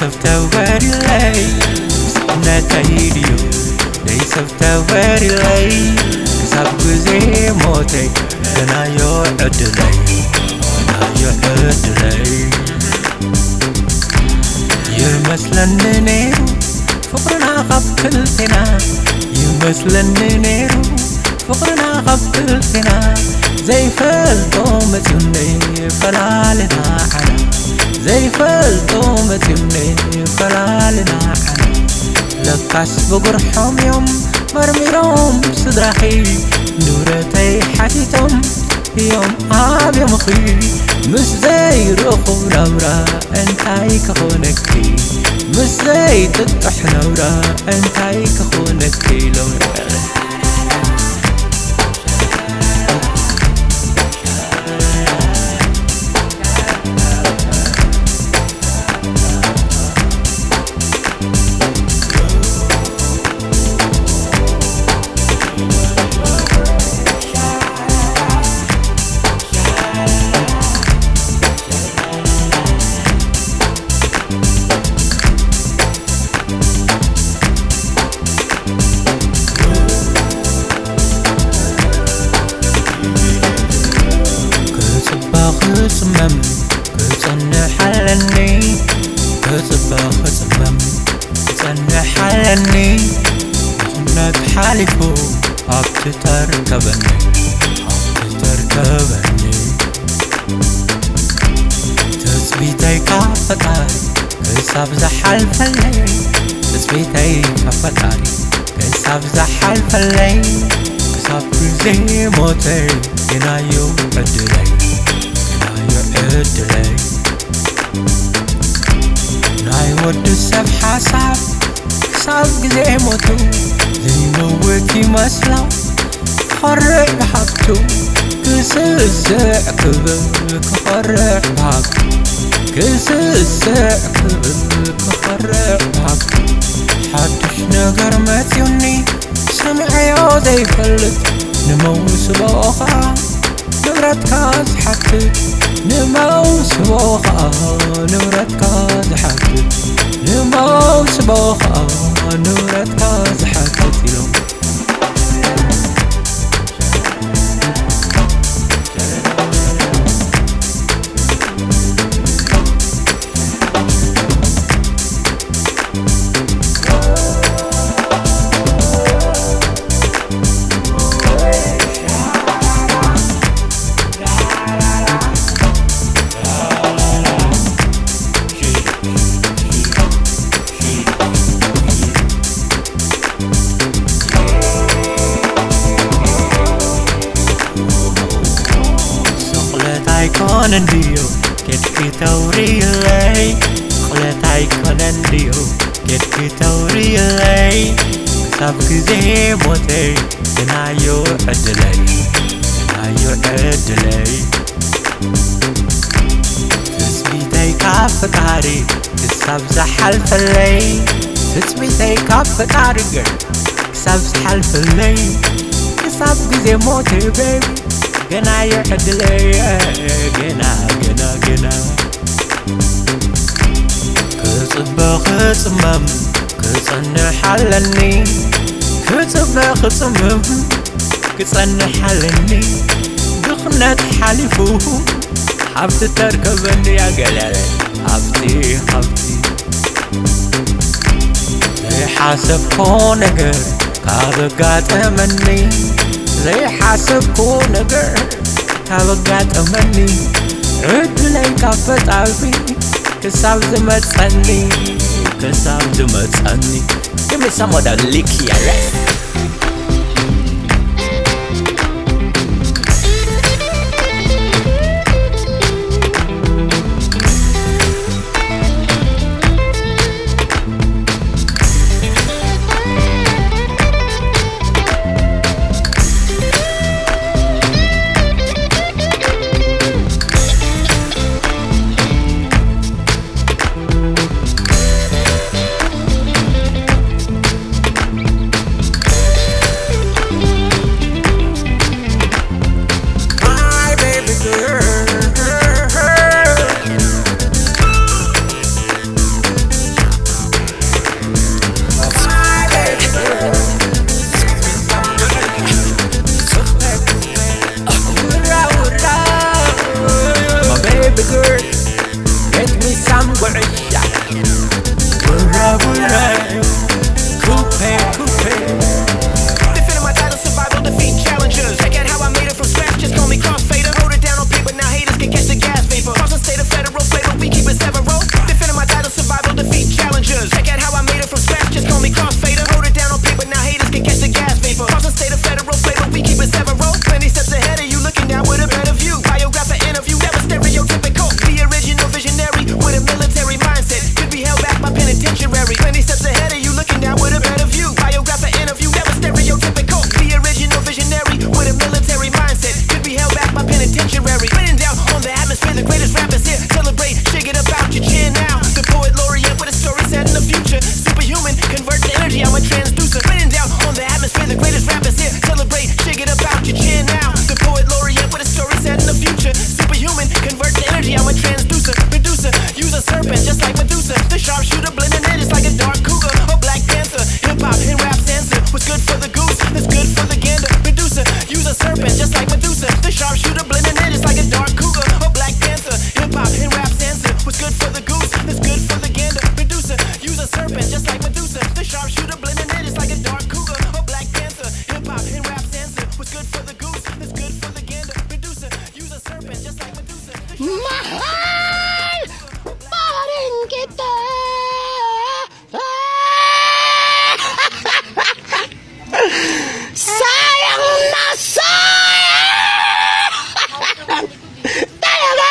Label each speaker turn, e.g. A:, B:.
A: ሰፍተወሪ ላይ ነተይድዩ ሰፍተወሪ ላይ ክሳብ ጊዜ ሞተይ ገናዮ ዕድለይ ይመስለኒ ነይሩ ፍቅርና ኻብ ክልቴና ይመስለኒ ነይሩ ፍቅርና ኻብ ክልቴና ዘይፈልጦ መፂኡኒ ፈላልና ዓና ዘይፈልጦ መፂኡኒ ፈላልና ዓና ለካስ ብጉርሖም እዮም መርሚሮም ስድራኺ ንብረተይ ሓቲቶም እዮም ኣብዮምኺ ምስ ዘይረኽቡ ናብራ እንታይ ክኾነኪ ምስ ዘይጥጥሕ ናብራ እንታይ ክኾነኪ ኢሎም صمم كتصنح علني كتصبح صمم كتصنح علني خنك حالفو عبت تركبني تثبيتي كفتاري كساب زحل فلي تثبيتي كفتاري كساب زحل فلي كساب زي موتي ينايو عدلي ዕድለይ ናይ ወዲ ሰብ ሓሳብ ክሳብ ግዜ ሞቱ ዘይመውት ይመስላ ክኸርዕ ብሃብቱ ክስዝዕ ክብል ክኸርዕ ብሃብቱ ክስዝዕ ክብል ክኸርዕ ብሃብቱ ሓድሽ ነገር መፂኡኒ ሰምዐዮ ዘይፈልጥ ንመውስቦ ኸዓ ንብረትካ ዝሓትት ንመውስቦ ኸዓ ንብረትካ ዝሓትት ንመውስቦ ኸዓ ንብረትካ ዝሓትት ኢሎም كوننديو كتكي توري لي خلتاي كوننديو كتكي توري لي كساب كزي موتي جنايو عدلي تسبيتي كافتاري كساب زحل فلي تسبيتي كافتاري كساب زحل فلي كساب كزي موتي بيبي gena يحدلي gena كصبخ صمم كصنح علني كصبخ صمم كصنح علني دخنت حلفو حبت تركبني يا جلال حبتي زي حاسب كون نجر كابقات مني زي حاسب كون نجر كابقات مني عدلي كافت عفي كساب زمتسني Give me some of that licky arrest.
B: Mahal pa rin kita. Sayang na sayang talaga.